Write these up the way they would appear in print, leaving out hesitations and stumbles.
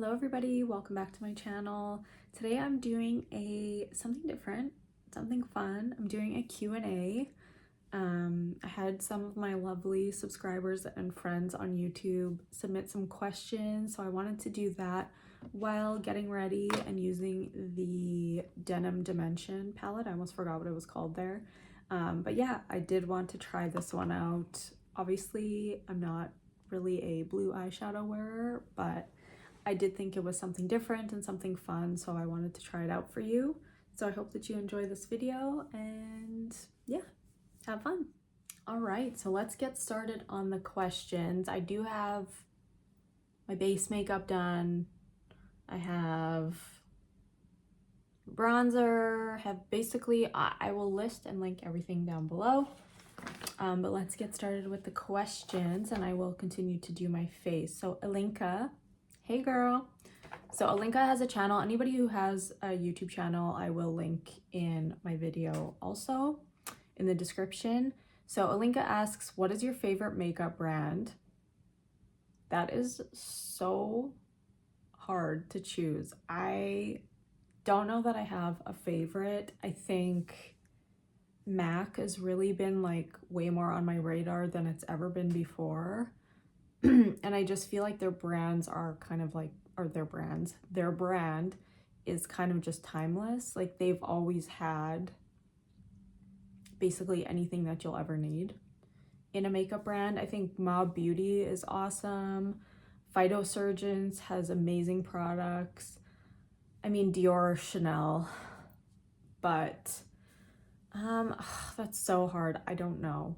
Hello everybody, welcome back to my channel. Today I'm doing something different, something fun. I'm doing a Q&A. I had some of my lovely subscribers and friends on YouTube submit some questions, so I wanted to do that while getting ready and using the Denim Dimension palette. I almost forgot what it was called there. But yeah, I did want to try this one out. Obviously, I'm not really a blue eyeshadow wearer, but I did think it was something different and something fun, so I wanted to try it out for you. So I hope that you enjoy this video and yeah, have fun. All right, so let's get started on the questions. I do have my base makeup done. I have bronzer, have basically, I will list and link everything down below. But let's get started with the questions and I will continue to do my face. So Alinka, hey girl. So Alinka has a channel. Anybody who has a YouTube channel, I will link in my video also in the description. So Alinka asks, what is your favorite makeup brand? That is so hard to choose. I don't know that I have a favorite. I think MAC has really been like way more on my radar than it's ever been before. And I just feel like their brands are kind of like, or their brand is kind of just timeless. Like they've always had basically anything that you'll ever need in a makeup brand. I think Mob Beauty is awesome. Phytosurgeons has amazing products. I mean, Dior, Chanel, but that's so hard. I don't know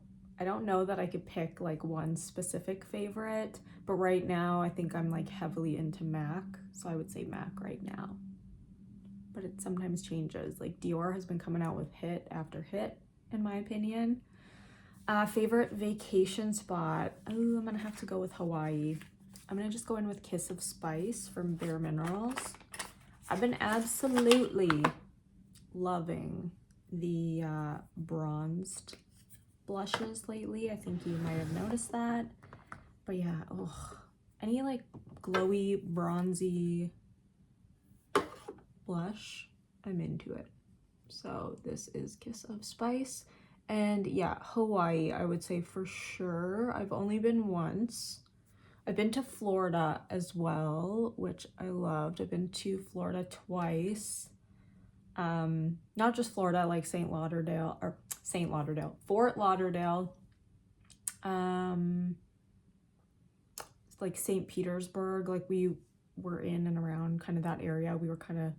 that I could pick like one specific favorite, but right now I think I'm like heavily into MAC, so I would say MAC right now, but it sometimes changes. Like Dior has been coming out with hit after hit in my opinion. Favorite vacation spot, oh, I'm gonna have to go with Hawaii. I'm gonna just go in with Kiss of Spice from Bare Minerals. I've been absolutely loving the bronzed blushes lately. I think you might have noticed that. But yeah, any like glowy, bronzy blush, I'm into it. So this is Kiss of Spice. And yeah, Hawaii, I would say for sure. I've only been once. I've been to Florida as well, which I loved. I've been to Florida twice. Not just Florida, like Fort Lauderdale, like St. Petersburg. Like we were in and around kind of that area. We were kind of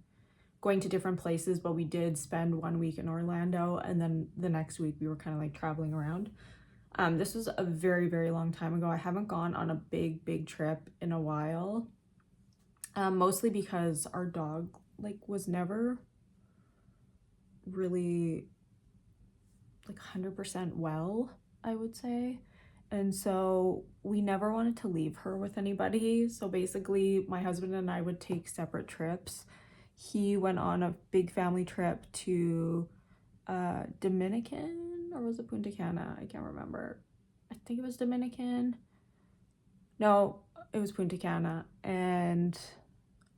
going to different places, but we did spend 1 week in Orlando, and then the next week we were kind of like traveling around. This was a very, very long time ago. I haven't gone on a big trip in a while, mostly because our dog like was never really like 100% well, I would say, and so we never wanted to leave her with anybody. So basically my husband and I would take separate trips. He went on a big family trip to Dominican, or was it Punta Cana? I can't remember. I think it was Dominican. No, it was Punta Cana. And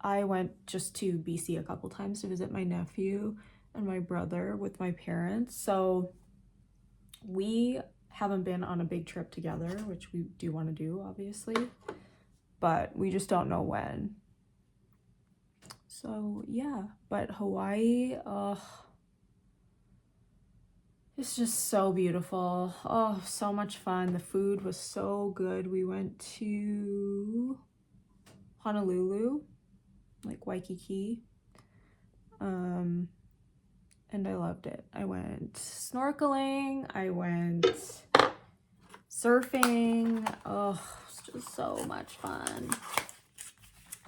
I went just to BC a couple times to visit my nephew and my brother with my parents. So we haven't been on a big trip together, which we do want to do, obviously, but we just don't know when. So yeah, but Hawaii, it's just so beautiful. Oh, so much fun. The food was so good. We went to Honolulu, like Waikiki, and I loved it. I went snorkeling, I went surfing. Oh, it's just so much fun.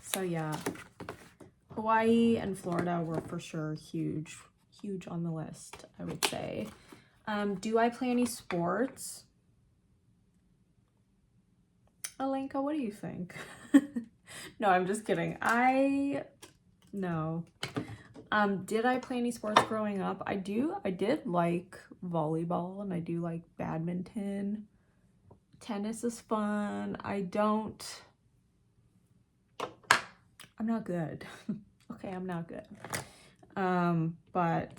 So yeah, Hawaii and Florida were for sure huge on the list, I would say. Do I play any sports? Alenka, what do you think? No, I'm just kidding. No. Did I play any sports growing up? I did like volleyball, and I do like badminton. Tennis is fun. I don't I'm not good. Okay, I'm not good. But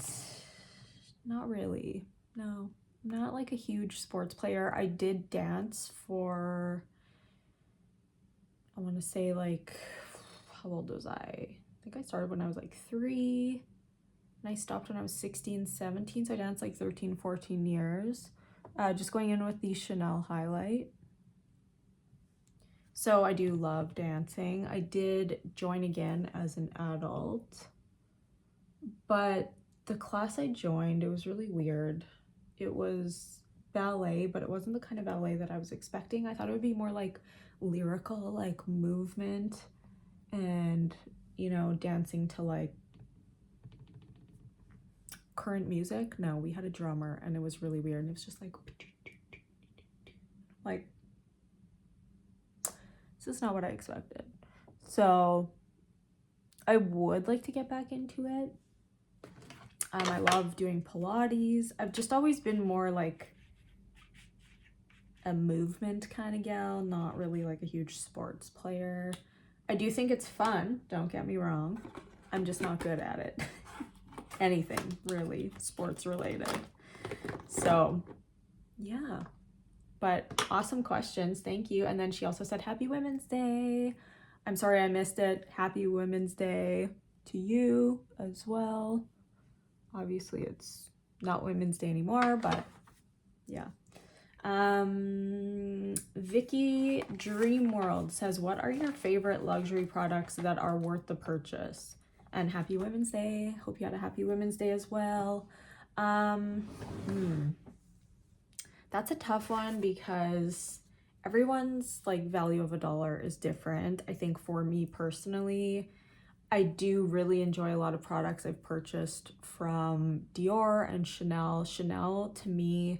not really. No, I'm not like a huge sports player. I did dance for, I want to say like, how old was I? I think I started when I was like 3 and I stopped when I was 16, 17. So I danced like 13, 14 years. Just going in with the Chanel highlight. So I do love dancing. I did join again as an adult, but the class I joined, it was really weird. It was ballet, but it wasn't the kind of ballet that I was expecting. I thought it would be more like lyrical, like movement and, you know, dancing to like current music. No, we had a drummer and it was really weird. And it was just like this is not what I expected. So I would like to get back into it. I love doing Pilates. I've just always been more like a movement kind of gal, not really like a huge sports player. I do think it's fun, don't get me wrong. I'm just not good at it. Anything really sports related. So yeah, but awesome questions. Thank you. And then she also said, Happy Women's Day. I'm sorry I missed it. Happy Women's Day to you as well. Obviously it's not Women's Day anymore, but yeah. Vicky Dream World says, what are your favorite luxury products that are worth the purchase? And happy Women's Day. Hope you had a happy Women's Day as well. That's a tough one because everyone's like value of a dollar is different. I think for me personally, I do really enjoy a lot of products I've purchased from Dior and Chanel. Chanel, to me,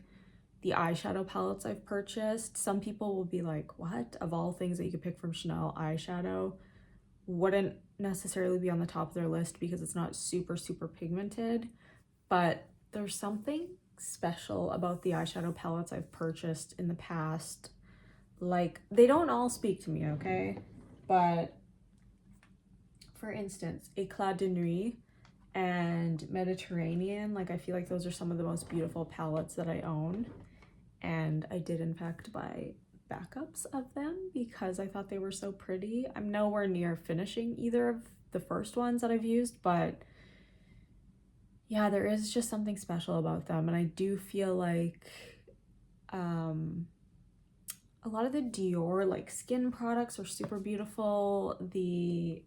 the eyeshadow palettes I've purchased, some people will be like, what? Of all things that you could pick from Chanel, eyeshadow wouldn't necessarily be on the top of their list because it's not super, super pigmented. But there's something special about the eyeshadow palettes I've purchased in the past. Like, they don't all speak to me, okay? But for instance, Éclat de Nuit and Mediterranean, like I feel like those are some of the most beautiful palettes that I own. And I did in fact buy backups of them because I thought they were so pretty. I'm nowhere near finishing either of the first ones that I've used, but yeah, there is just something special about them. And I do feel like a lot of the Dior like skin products are super beautiful. The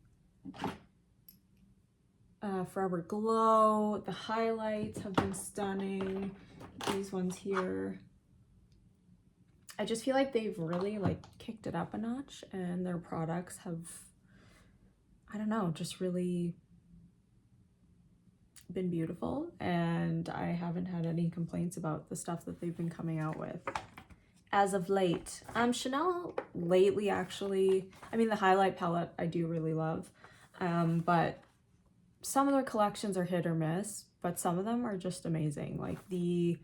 Forever Glow, the highlights have been stunning. These ones here, I just feel like they've really like kicked it up a notch, and their products have, I don't know, just really been beautiful, and I haven't had any complaints about the stuff that they've been coming out with as of late. Chanel lately, actually, I mean, the highlight palette I do really love, but some of their collections are hit or miss, but some of them are just amazing. Like the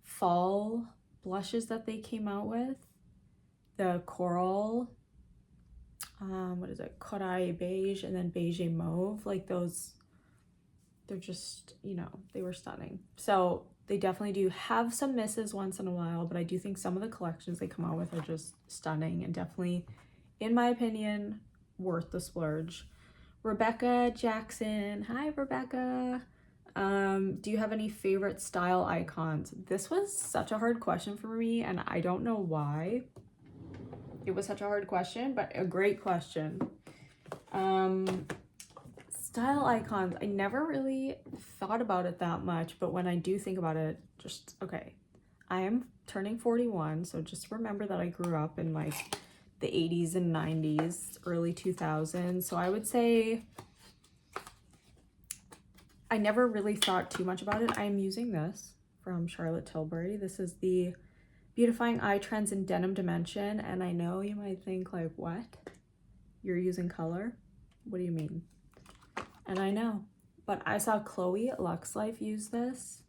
fall blushes that they came out with, the coral, what is it, corail beige, and then beige mauve, like those, they're just, you know, they were stunning. So they definitely do have some misses once in a while, but I do think some of the collections they come out with are just stunning and definitely, in my opinion, worth the splurge. Rebecca Jackson, hi Rebecca. Do you have any favorite style icons? This was such a hard question for me, and I don't know why it was such a hard question, but a great question. Style icons, I never really thought about it that much, but when I do think about it, just, okay, I am turning 41, so just remember that I grew up in like the 80s and 90s, early 2000s, so I would say I never really thought too much about it. I'm using this from Charlotte Tilbury. This is the Beautifying Eye Trends in Denim Dimension, and I know you might think like, what? You're using color? What do you mean? And I know, but I saw Chloe Lux Life use this,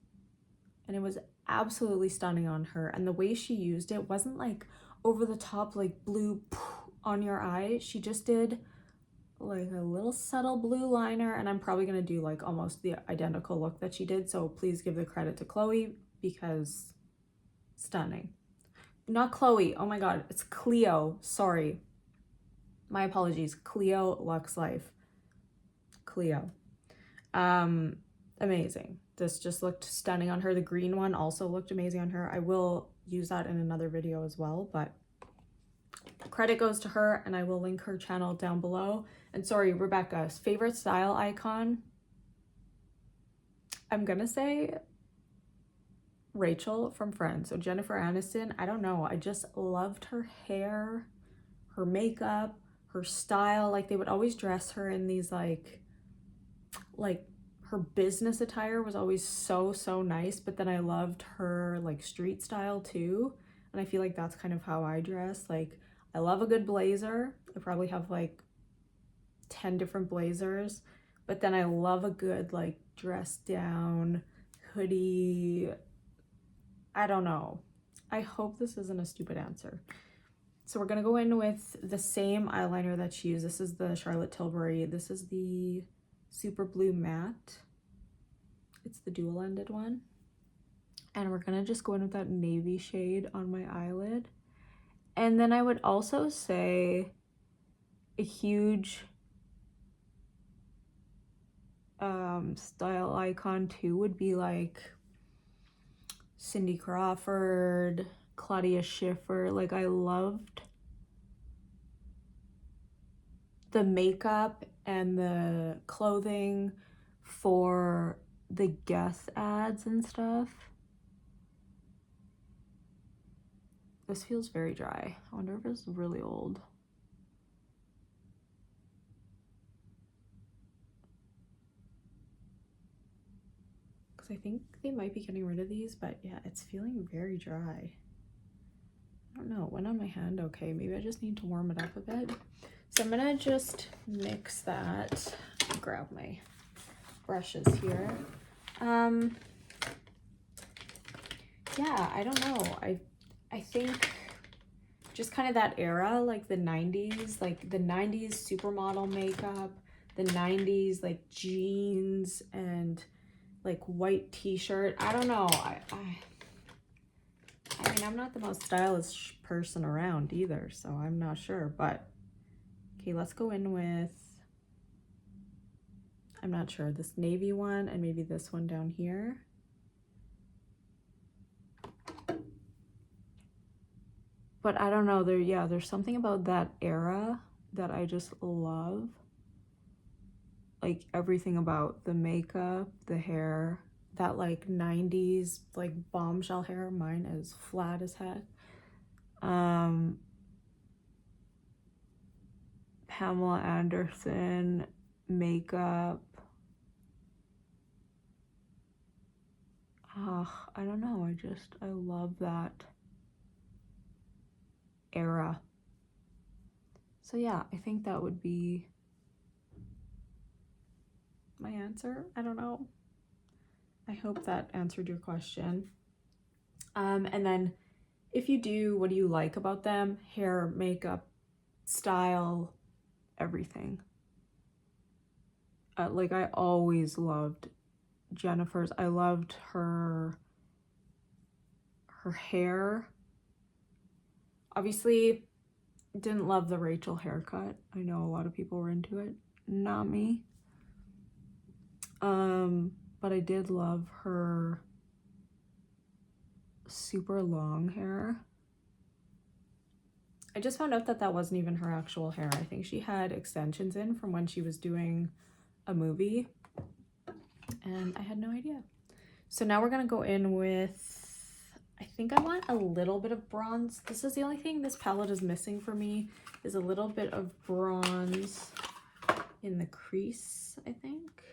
and it was absolutely stunning on her, and the way she used it wasn't like over the top, like blue on your eye. She just did like a little subtle blue liner, and I'm probably gonna do like almost the identical look that she did, so please give the credit to Chloe because stunning. Not Chloe, oh my god, it's Cleo, sorry. My apologies, Cleo Luxe Life. Cleo. Amazing. This just looked stunning on her. The green one also looked amazing on her. I will use that in another video as well, but credit goes to her, and I will link her channel down below. And sorry, Rebecca's favorite style icon, I'm gonna say Rachel from Friends. So Jennifer Aniston, I don't know, I just loved her hair, her makeup, her style. Like they would always dress her in these like her business attire was always so nice, but then I loved her like street style too. And I feel like that's kind of how I dress. Like I love a good blazer. I probably have like 10 different blazers, but then I love a good like dress down hoodie. I don't know. I hope this isn't a stupid answer. So we're gonna go in with the same eyeliner that she used. This is the Charlotte Tilbury. This is the Super Blue Matte. It's the dual-ended one. And we're gonna just go in with that navy shade on my eyelid. And then I would also say a huge style icon too would be like Cindy Crawford, Claudia Schiffer. Like I loved the makeup and the clothing for the Guess ads and stuff. This feels very dry. I wonder if it's really old. Because I think they might be getting rid of these, but yeah, it's feeling very dry. I don't know, it went on my hand okay. Maybe I just need to warm it up a bit. So I'm gonna just mix that. Grab my brushes here. Yeah, I don't know. I think just kind of that era, like the 90s, like the 90s supermodel makeup, the 90s like jeans and like white t-shirt. I don't know. I mean, I'm not the most stylish person around either, so I'm not sure, but okay, let's go in with, I'm not sure, this navy one and maybe this one down here. But I don't know, there's something about that era that I just love. Like everything about the makeup, the hair, that like 90s like bombshell hair. Mine is flat as heck. Pamela Anderson makeup. I don't know, I love that era. So yeah, I think that would be my answer. I don't know. I hope that answered your question. And then if you do, what do you like about them? Hair, makeup, style, everything. Like I always loved Jennifer's. I loved her hair. Obviously didn't love the Rachel haircut. I know a lot of people were into it, not me. But I did love her super long hair. I just found out that that wasn't even her actual hair. I think she had extensions in from when she was doing a movie, and I had no idea. So now we're gonna go in with, I think I want a little bit of bronze. This is the only thing this palette is missing for me, is a little bit of bronze in the crease, I think.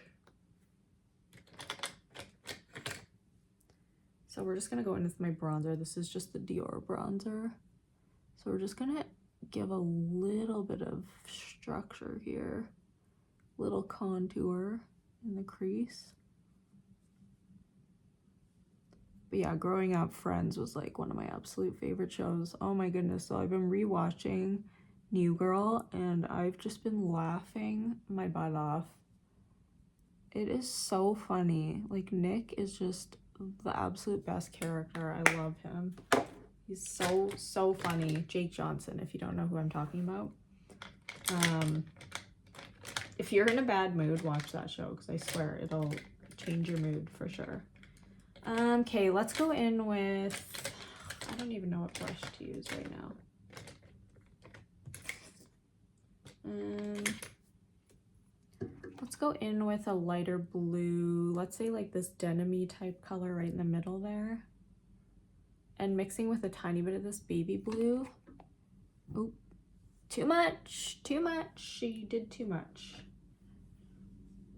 So we're just gonna go in with my bronzer. This is just the Dior bronzer. So we're just gonna give a little bit of structure here, little contour in the crease. But yeah, growing up, Friends was like one of my absolute favorite shows. Oh my goodness, so I've been rewatching New Girl, and I've just been laughing my butt off. It is so funny. Like, Nick is just the absolute best character. I love him. He's so funny. Jake Johnson, if you don't know who I'm talking about. If you're in a bad mood, watch that show, because I swear it'll change your mood for sure. Okay, let's go in with, I don't even know what brush to use right now. Let's go in with a lighter blue. Let's say like this denim-y type color right in the middle there. And mixing with a tiny bit of this baby blue. Oop, too much, too much. She did too much.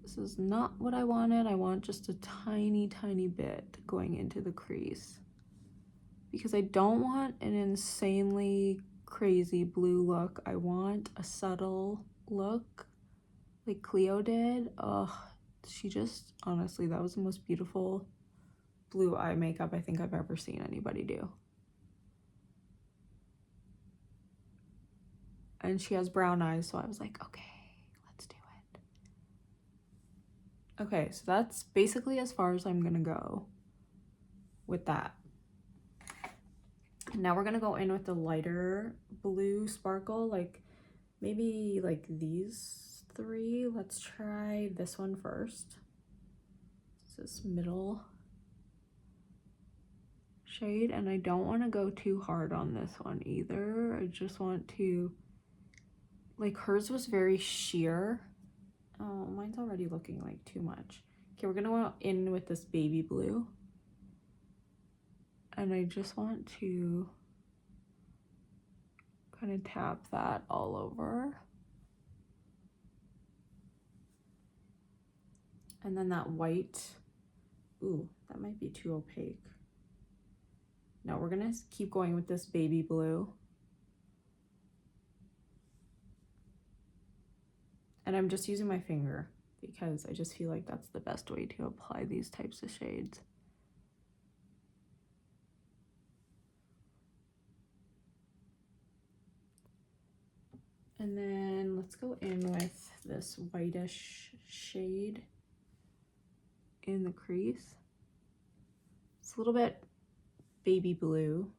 This is not what I wanted. I want just a tiny, tiny bit going into the crease. Because I don't want an insanely crazy blue look. I want a subtle look like Cleo did. Oh, she just, honestly, that was the most beautiful blue eye makeup I think I've ever seen anybody do. And she has brown eyes, so I was like, okay, let's do it. Okay, so that's basically as far as I'm gonna go with that. Now we're gonna go in with the lighter blue sparkle, like maybe like these three. Let's try this one first. This is middle shade, and I don't want to go too hard on this one either. I just want to, like, hers was very sheer. Oh, mine's already looking like too much. Okay, we're gonna go in with this baby blue, and I just want to kind of tap that all over. And then that white, ooh, that might be too opaque. No, we're gonna keep going with this baby blue. And I'm just using my finger because I just feel like that's the best way to apply these types of shades. And then let's go in with this whitish shade in the crease. It's a little bit baby blue.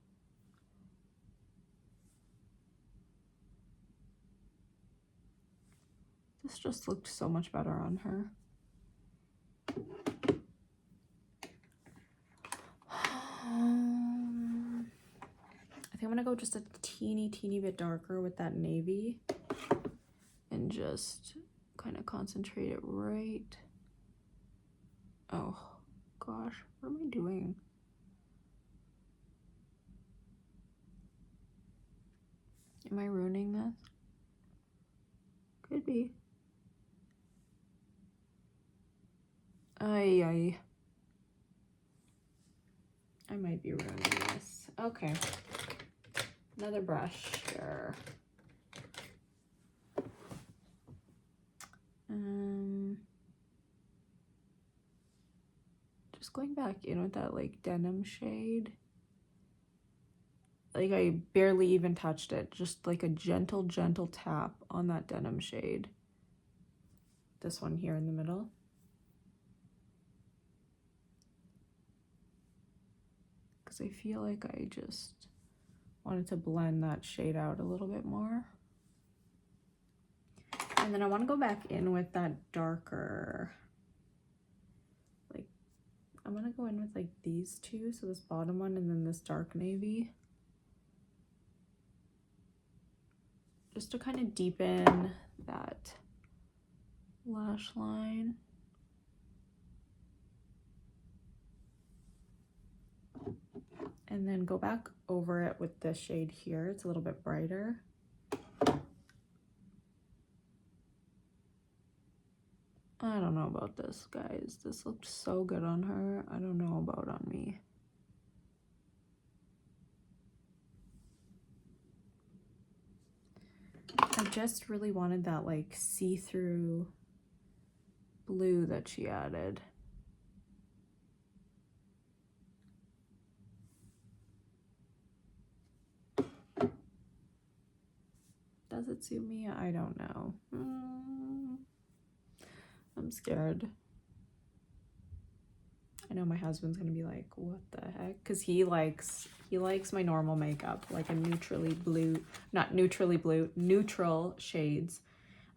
This just looked so much better on her. I think I'm gonna go just a teeny bit darker with that navy and just kind of concentrate it right. Oh gosh, what am I doing? Am I ruining this? Could be. I might be ruining this. Okay. Another brush here. Just going back in with that like denim shade. Like I barely even touched it. Just like a gentle tap on that denim shade. This one here in the middle. Because I feel like I just wanted to blend that shade out a little bit more. And then I want to go back in with that darker, like, I'm going to go in with like these two. So this bottom one and then this dark navy. Just to kind of deepen that lash line. And then go back over it with this shade here. It's a little bit brighter. I don't know about this, guys. This looked so good on her. I don't know about on me. I just really wanted that like see-through blue that she added. Does it suit me? I don't know. I'm scared. I know my husband's gonna be like, what the heck? Because he likes my normal makeup, like a neutrally blue, not neutrally blue, neutral shades.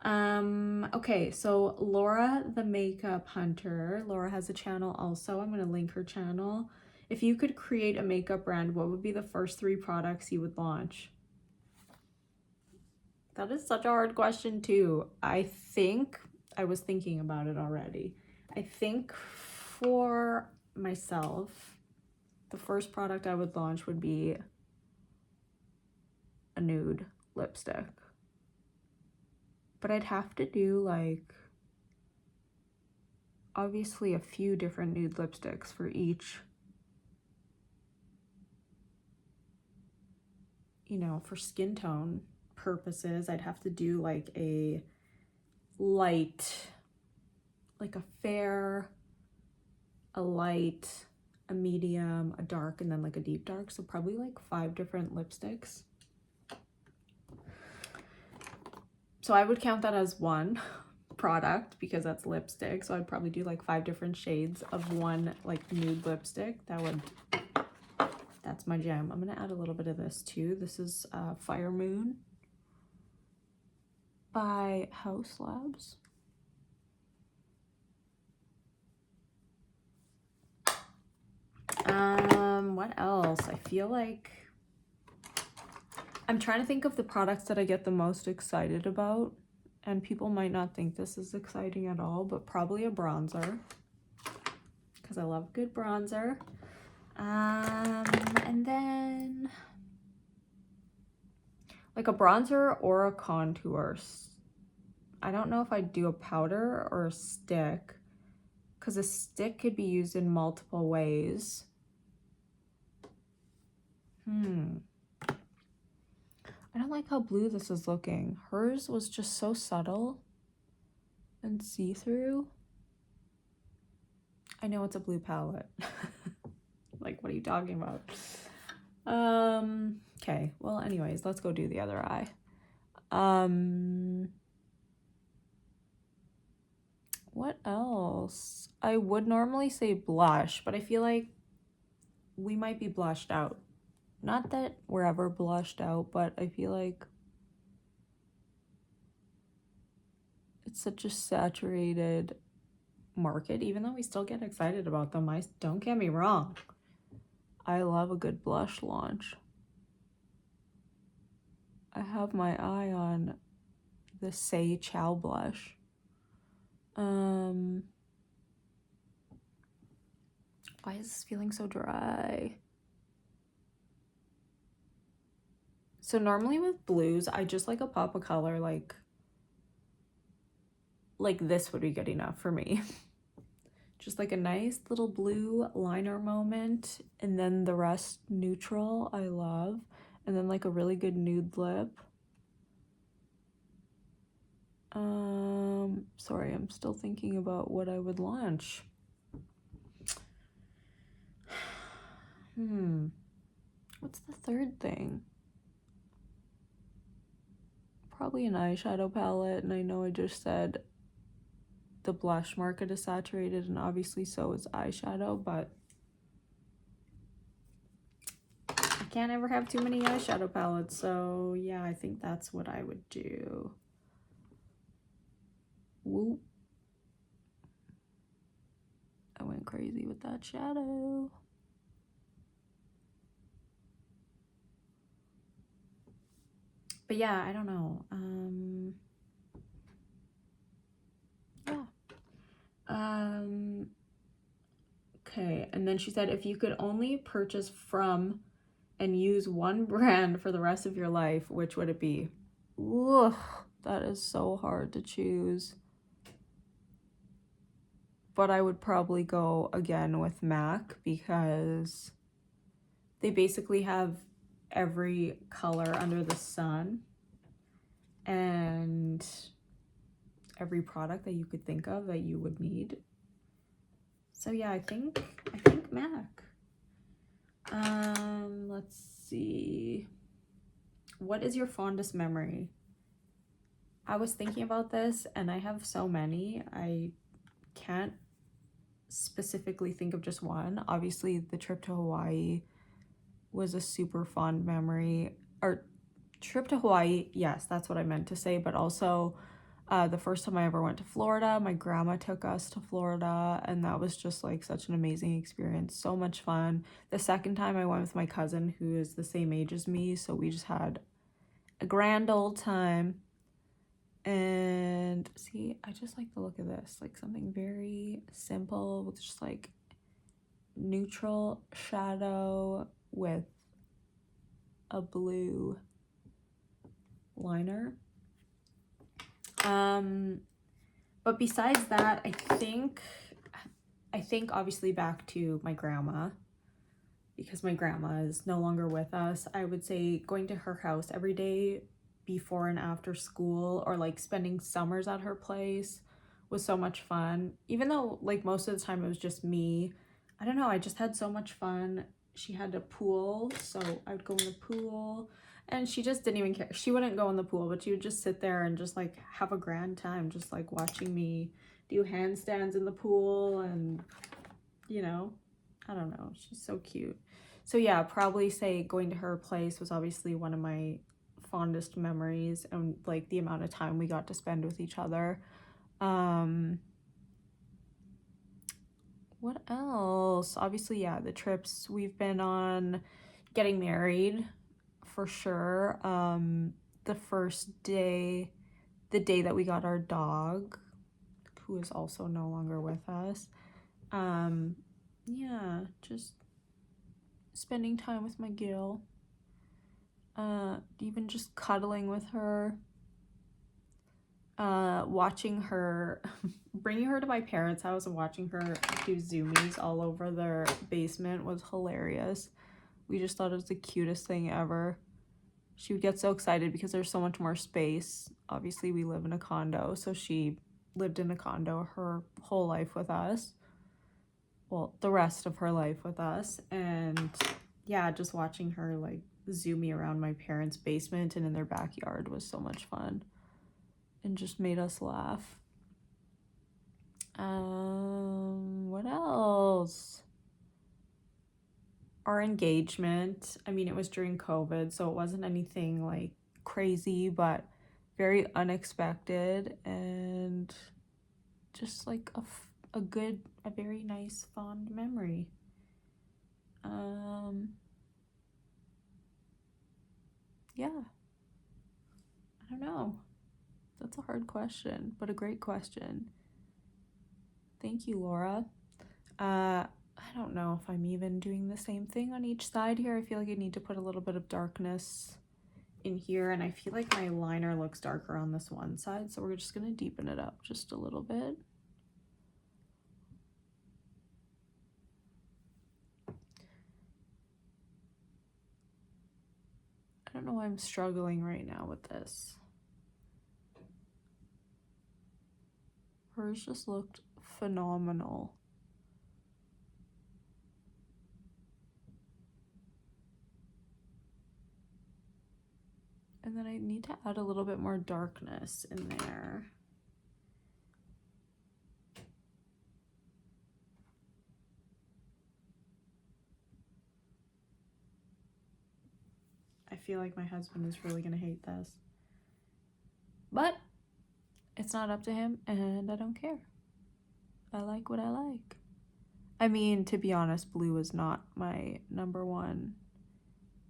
Okay, so Laura the Makeup Hunter. Laura has a channel also. I'm gonna link her channel. If you could create a makeup brand, what would be the first 3 products you would launch? That is such a hard question too. I think I was thinking about it already. I think for myself, the first product I would launch would be a nude lipstick. But I'd have to do like obviously a few different nude lipsticks for each, you know, for skin tone purposes. I'd have to do like a light, like a fair, a light, a medium, a dark, and then like a deep dark. So probably like 5 different lipsticks. So I would count that as one product because that's lipstick. So I'd probably do like 5 different shades of one like nude lipstick. That's my jam. I'm gonna add a little bit of this too. This is Fire Moon by House Labs. What else? I feel like I'm trying to think of the products that I get the most excited about, and people might not think this is exciting at all, but probably a bronzer because I love good bronzer. And then like a bronzer or a contour. I don't know if I'd do a powder or a stick because a stick could be used in multiple ways. I don't like how blue this is looking. Hers was just so subtle and see-through. I know it's a blue palette. Like, what are you talking about? Okay, well, anyways, let's go do the other eye. What else? I would normally say blush, but I feel like we might be blushed out. Not that we're ever blushed out, but I feel like it's such a saturated market, even though we still get excited about them. Don't get me wrong. I love a good blush launch. I have my eye on the Say Chow blush. Why is this feeling so dry? So normally with blues, I just like a pop of color, like this would be good enough for me. Just like a nice little blue liner moment, and then the rest neutral, I love. And then like a really good nude lip. Sorry, I'm still thinking about what I would launch. What's the third thing? Probably an eyeshadow palette, and I know I just said the blush market is saturated, and obviously so is eyeshadow, but I can't ever have too many eyeshadow palettes, so yeah, I think that's what I would do. Whoop. I went crazy with that shadow. But yeah, I don't know. Okay, and then she said, if you could only purchase from and use one brand for the rest of your life, which would it be? Ugh, that is so hard to choose. But I would probably go again with MAC because they basically have every color under the sun and every product that you could think of that you would need. So yeah, I think MAC. Let's see. What is your fondest memory? I was thinking about this and I have so many. I can't specifically think of just one. Obviously, the trip to Hawaii was a super fond memory. Or trip to Hawaii, yes, that's what I meant to say, but also the first time I ever went to Florida, my grandma took us to Florida, and that was just like such an amazing experience. So much fun. The second time I went with my cousin, who is the same age as me, so we just had a grand old time. And see, I just like the look of this, like something very simple with just like neutral shadow with a blue liner. But besides that, I think obviously back to my grandma, because my grandma is no longer with us. I would say going to her house every day before and after school, or like spending summers at her place, was so much fun. Even though like most of the time it was just me, I don't know, I just had so much fun. She had a pool, so I would go in the pool, and she just didn't even care. She wouldn't go in the pool, but she would just sit there and just like have a grand time, just like watching me do handstands in the pool. And you know, I don't know, she's so cute. So yeah, probably say going to her place was obviously one of my fondest memories, and like the amount of time we got to spend with each other. What else? Obviously, yeah, the trips we've been on, getting married for sure. The first day, the day that we got our dog, who is also no longer with us. Yeah, just spending time with my Gil. Even just cuddling with her. Watching her, bringing her to my parents' house and watching her do zoomies all over their basement was hilarious. We just thought it was the cutest thing ever. She would get so excited because there's so much more space. Obviously, we live in a condo, so she lived in a condo her whole life with us. Well, the rest of her life with us. And yeah, just watching her like zoom me around my parents' basement and in their backyard was so much fun. And just made us laugh. What else? Our engagement. I mean, it was during COVID, so it wasn't anything like crazy, but very unexpected, and just like a very nice, fond memory. Yeah. I don't know. That's a hard question, but a great question. Thank you, Laura. I don't know if I'm even doing the same thing on each side here. I feel like I need to put a little bit of darkness in here, and I feel like my liner looks darker on this one side, so we're just gonna deepen it up just a little bit. I don't know why I'm struggling right now with this. Hers just looked phenomenal. And then I need to add a little bit more darkness in there. I feel like my husband is really gonna hate this. But it's not up to him, and I don't care. I like what I like. I mean, to be honest, blue is not my number one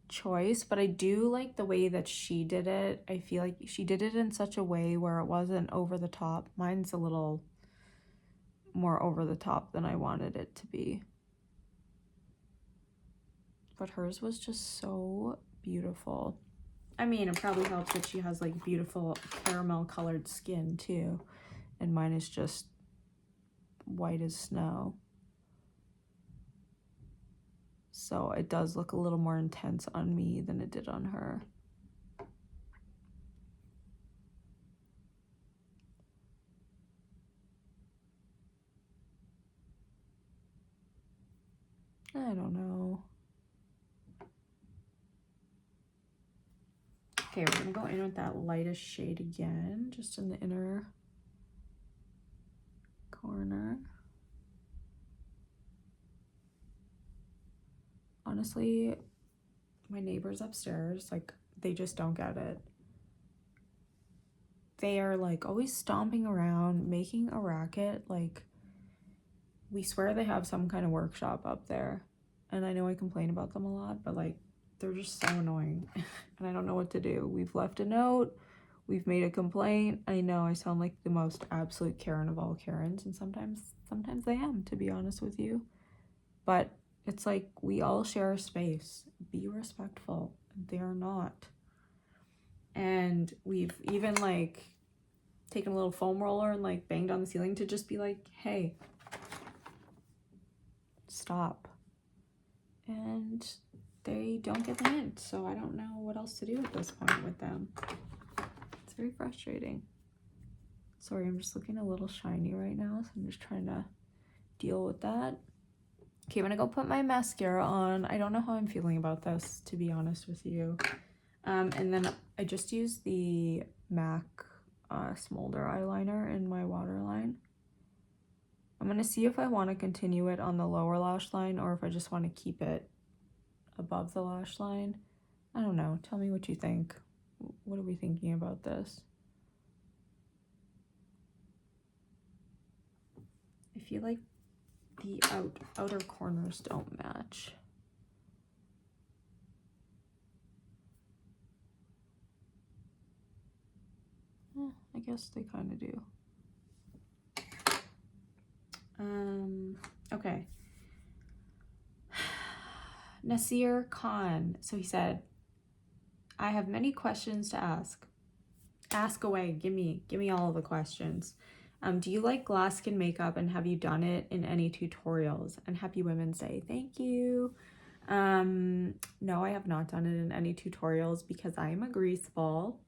choice, but I do like the way that she did it. I feel like she did it in such a way where it wasn't over the top. Mine's a little more over the top than I wanted it to be. But hers was just so beautiful. I mean, it probably helps that she has like beautiful caramel colored skin too, and mine is just white as snow. So it does look a little more intense on me than it did on her. I don't know. Okay, we're gonna go in with that lightest shade again, just in the inner corner. Honestly, my neighbors upstairs, like, they just don't get it. They are like always stomping around, making a racket. Like, we swear they have some kind of workshop up there. And I know I complain about them a lot, but like, they're just so annoying. And I don't know what to do. We've left a note. We've made a complaint. I know I sound like the most absolute Karen of all Karens, and sometimes I am, to be honest with you. But it's like, we all share a space. Be respectful. They are not. And we've even like taken a little foam roller and like banged on the ceiling to just be like, hey, stop. And they don't get the hint, so I don't know what else to do at this point with them. It's very frustrating. Sorry, I'm just looking a little shiny right now, so I'm just trying to deal with that. Okay, I'm gonna go put my mascara on. I don't know how I'm feeling about this, to be honest with you. And then I just used the MAC Smolder eyeliner in my waterline. I'm gonna see if I want to continue it on the lower lash line or if I just want to keep it above the lash line. I don't know. Tell me what you think. What are we thinking about this? I feel like the outer corners don't match. I guess they kind of do. Okay. Nasir Khan. So he said, I have many questions to ask. Ask away. Give me all of the questions. Do you like glass skin makeup, and have you done it in any tutorials? And happy Women's Day. Thank you. No, I have not done it in any tutorials because I am a grease ball.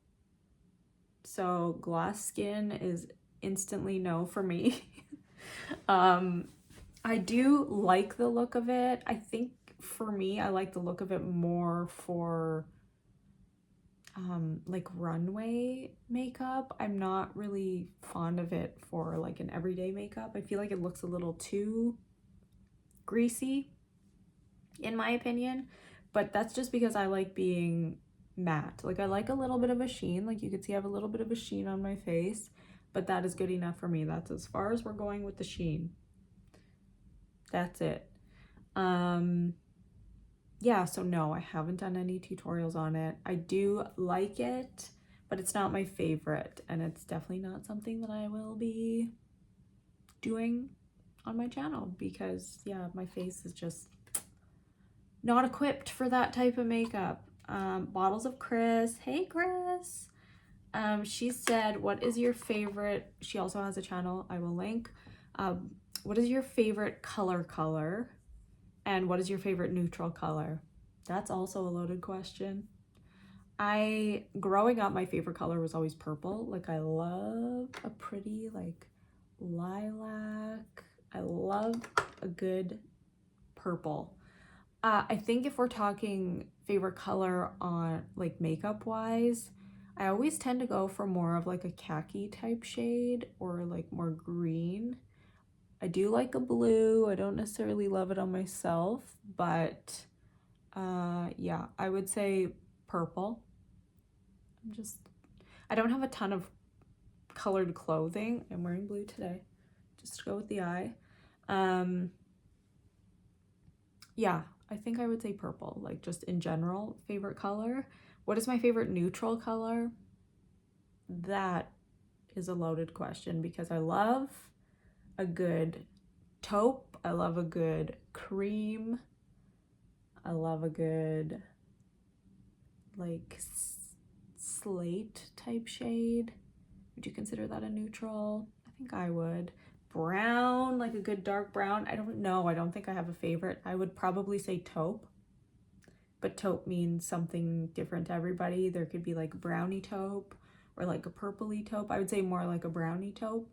So glass skin is instantly no for me. I do like the look of it. I think for me, I like the look of it more for like runway makeup. I'm not really fond of it for like an everyday makeup. I feel like it looks a little too greasy, in my opinion, but that's just because I like being matte. Like, I like a little bit of a sheen. Like, you can see I have a little bit of a sheen on my face, but that is good enough for me. That's as far as we're going with the sheen. That's it. Yeah, so no, I haven't done any tutorials on it. I do like it, but it's not my favorite, and it's definitely not something that I will be doing on my channel because, yeah, my face is just not equipped for that type of makeup. Bottles of Chris. Hey, Chris. She said, what is your favorite? She also has a channel I will link. What is your favorite color? And what is your favorite neutral color? That's also a loaded question. Growing up, my favorite color was always purple. Like, I love a pretty, like, lilac. I love a good purple. I think if we're talking favorite color on, like, makeup-wise, I always tend to go for more of, like, a khaki type shade or, like, more green. I do like a blue. I don't necessarily love it on myself, but yeah, I would say purple. I don't have a ton of colored clothing. I'm wearing blue today, just to go with the eye. Yeah, I think I would say purple, like, just in general, favorite color. What is my favorite neutral color? That is a loaded question because I love a good taupe. I love a good cream. I love a good, like, slate type shade. Would you consider that a neutral? I think I would. Brown, like a good dark brown. I don't know. I don't think I have a favorite. I would probably say taupe, but taupe means something different to everybody. There could be like brownie taupe or like a purpley taupe. I would say more like a brownie taupe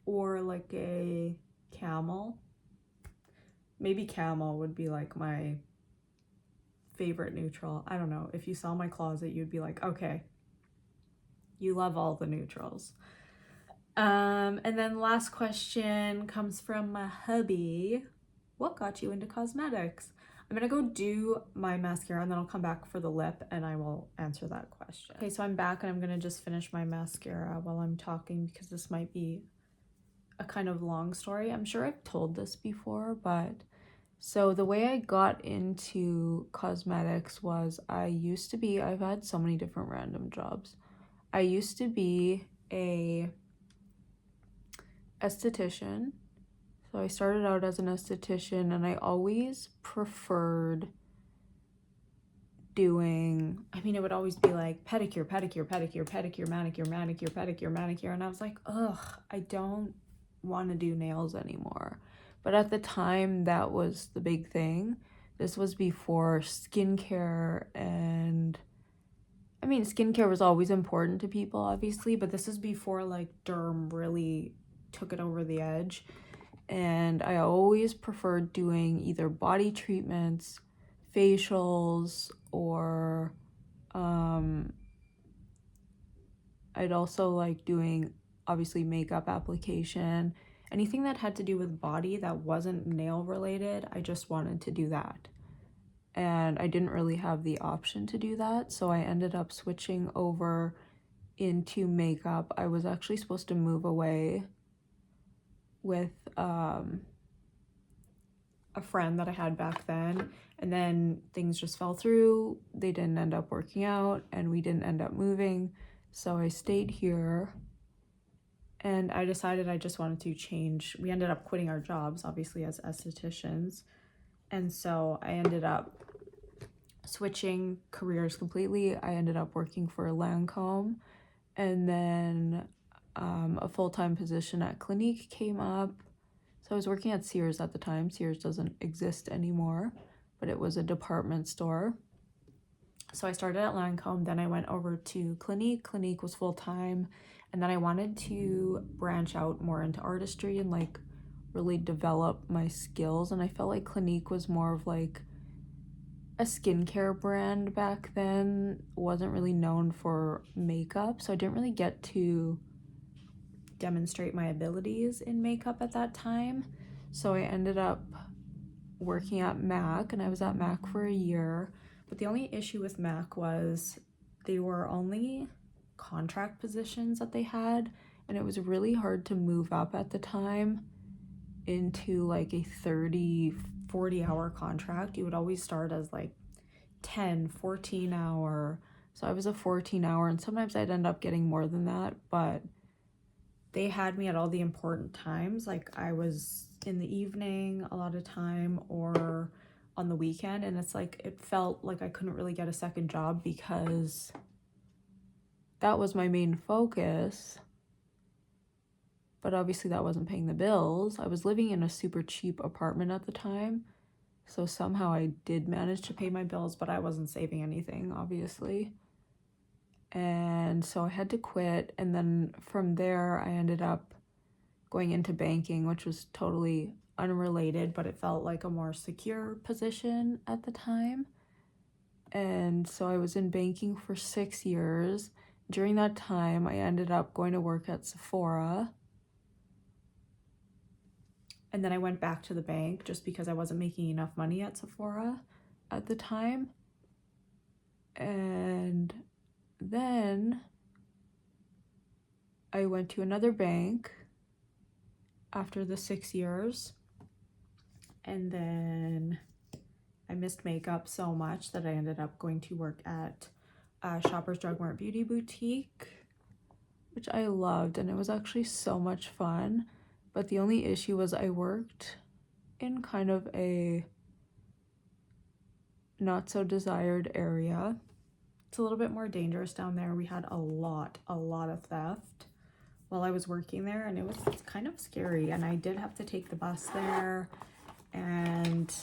or like a camel. Maybe camel would be like my favorite neutral. I don't know. If you saw my closet, you'd be like, okay, you love all the neutrals. And then last question comes from my hubby. What got you into cosmetics? I'm gonna go do my mascara and then I'll come back for the lip and I will answer that question. Okay, so I'm back and I'm gonna just finish my mascara while I'm talking because this might be a kind of long story. I'm sure I've told this before, but so the way I got into cosmetics was I've had so many different random jobs. I used to be a esthetician. So I started out as an esthetician and I always preferred doing, it would always be like pedicure, pedicure, pedicure, pedicure, manicure, manicure, pedicure, manicure. And I was like, ugh, I don't want to do nails anymore. But at the time, that was the big thing. This was before skincare, and skincare was always important to people, obviously, but this is before like derm really took it over the edge. And I always preferred doing either body treatments, facials, or I'd also like doing obviously makeup application. Anything that had to do with body that wasn't nail related, I just wanted to do that. And I didn't really have the option to do that, so I ended up switching over into makeup. I was actually supposed to move away with a friend that I had back then, and then things just fell through. They didn't end up working out and we didn't end up moving, so I stayed here and I decided I just wanted to change. We ended up quitting our jobs, obviously, as estheticians, and so I ended up switching careers completely. I ended up working for Lancome, and then a full-time position at Clinique came up. So I was working at Sears at the time. Sears doesn't exist anymore, but it was a department store. So I started at Lancome, then I went over to Clinique. Clinique was full-time, and then I wanted to branch out more into artistry and like really develop my skills. And I felt like Clinique was more of like a skincare brand back then, wasn't really known for makeup, so I didn't really get to demonstrate my abilities in makeup at that time. So I ended up working at MAC, and I was at MAC for a year, but the only issue with MAC was they were only contract positions that they had, and it was really hard to move up at the time into like a 30-40 hour contract. You would always start as like 10-14 hour, so I was a 14 hour, and sometimes I'd end up getting more than that, but they had me at all the important times. Like I was in the evening a lot of time or on the weekend, and it's like it felt like I couldn't really get a second job because that was my main focus, but obviously that wasn't paying the bills. I was living in a super cheap apartment at the time, so somehow I did manage to pay my bills, but I wasn't saving anything, obviously. And so I had to quit, and then from there I ended up going into banking, which was totally unrelated, but it felt like a more secure position at the time. And so I was in banking for 6 years. During that time, I ended up going to work at Sephora. And then I went back to the bank just because I wasn't making enough money at Sephora at the time. And then I went to another bank after the 6 years. And then I missed makeup so much that I ended up going to work at Shoppers Drug Mart Beauty Boutique, which I loved, and it was actually so much fun. But the only issue was I worked in kind of a not so desired area. It's a little bit more dangerous down there. We had a lot of theft while I was working there, and it was kind of scary. And I did have to take the bus there, and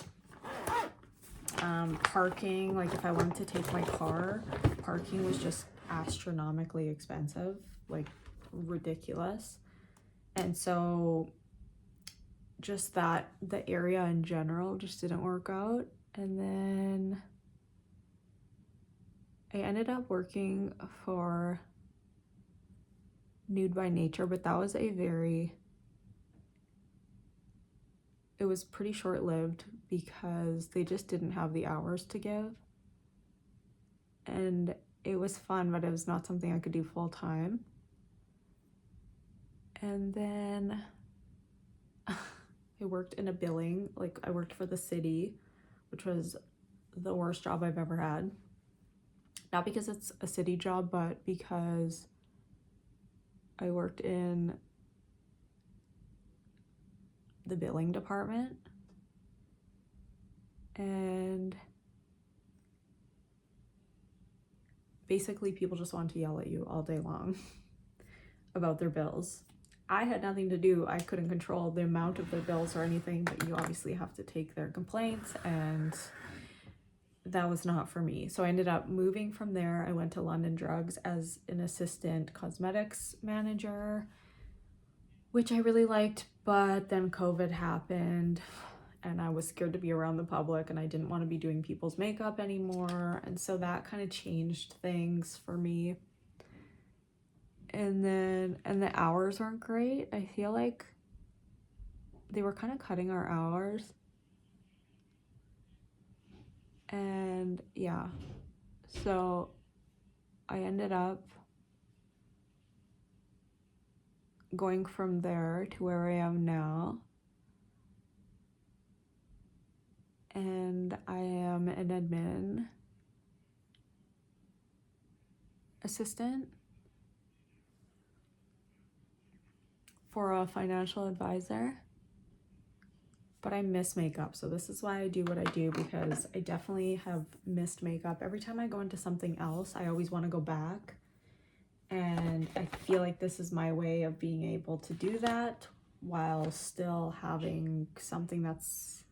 parking, like if I wanted to take my car, parking was just astronomically expensive, like ridiculous. And so just that the area in general just didn't work out. And then I ended up working for Nude by Nature, but that was it was pretty short-lived because they just didn't have the hours to give. And it was fun, but it was not something I could do full time. And then I worked in a billing, like I worked for the city, which was the worst job I've ever had. Not because it's a city job, but because I worked in the billing department, and basically people just want to yell at you all day long about their bills. I had nothing to do. I couldn't control the amount of their bills or anything, but you obviously have to take their complaints, and that was not for me. So I ended up moving from there. I went to London Drugs as an assistant cosmetics manager, which I really liked, but then COVID happened and I was scared to be around the public and I didn't want to be doing people's makeup anymore. And so that kind of changed things for me. And the hours weren't great. I feel like they were kind of cutting our hours. And yeah, so I ended up going from there to where I am now. And I am an admin assistant for a financial advisor. But I miss makeup, so this is why I do what I do, because I definitely have missed makeup. Every time I go into something else, I always want to go back. And I feel like this is my way of being able to do that while still having something that's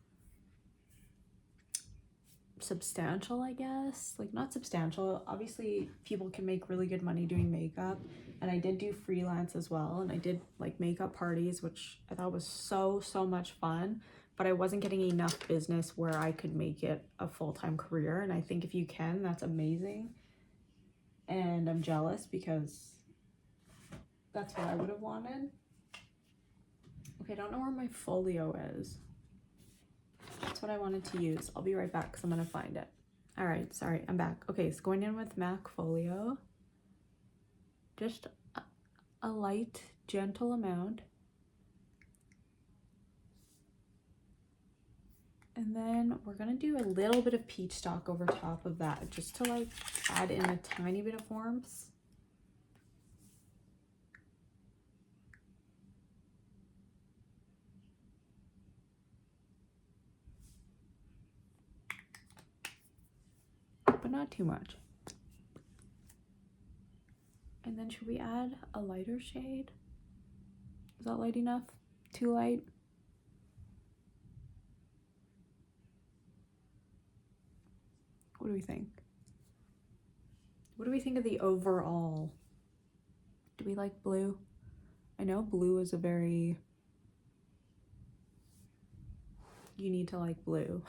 substantial, I guess. Like, not substantial. Obviously, people can make really good money doing makeup. And I did do freelance as well. And I did like makeup parties, which I thought was so much fun. But I wasn't getting enough business where I could make it a full-time career. And I think if you can, that's amazing. And I'm jealous because that's what I would have wanted. Okay, I don't know where my folio is. That's what I wanted to use. I'll be right back because I'm going to find it. All right, sorry, I'm back. Okay, so going in with MAC Folio. Just a light, gentle amount. And then we're gonna do a little bit of peach stock over top of that, just to like add in a tiny bit of warmth. But not too much. And then should we add a lighter shade? Is that light enough? Too light? What do we think? What do we think of the overall? Do we like blue? I know blue is a very... You need to like blue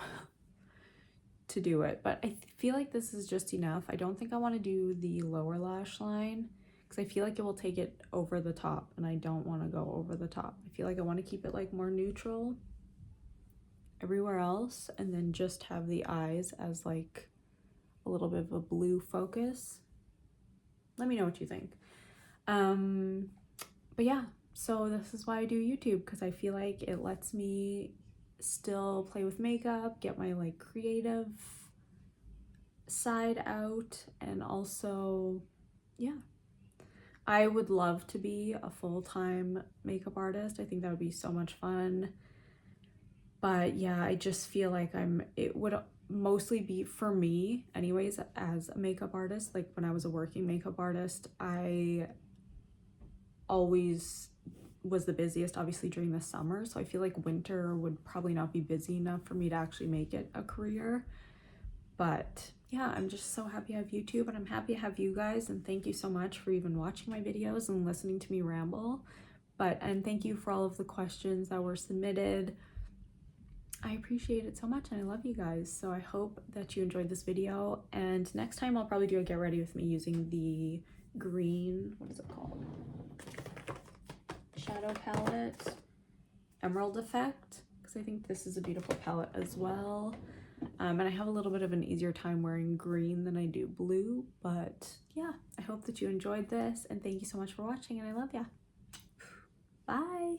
to do it, but I feel like this is just enough. I don't think I want to do the lower lash line because I feel like it will take it over the top, and I don't want to go over the top. I feel like I want to keep it like more neutral everywhere else, and then just have the eyes as like a little bit of a blue focus. Let me know what you think. But yeah, so this is why I do YouTube, because I feel like it lets me still play with makeup, get my like creative side out, and also, yeah, I would love to be a full-time makeup artist. I think that would be so much fun. But yeah, I just feel like it would mostly be for me anyways as a makeup artist. Like when I was a working makeup artist, I always was the busiest, obviously during the summer. So I feel like winter would probably not be busy enough for me to actually make it a career. But yeah, I'm just so happy I have YouTube, and I'm happy to have you guys, and thank you so much for even watching my videos and listening to me ramble. And thank you for all of the questions that were submitted. I appreciate it so much and I love you guys. So I hope that you enjoyed this video, and next time I'll probably do a get ready with me using the green, what is it called? Shadow palette, Emerald Effect, because I think this is a beautiful palette as well. And I have a little bit of an easier time wearing green than I do blue, but yeah, I hope that you enjoyed this and thank you so much for watching and I love ya. Bye.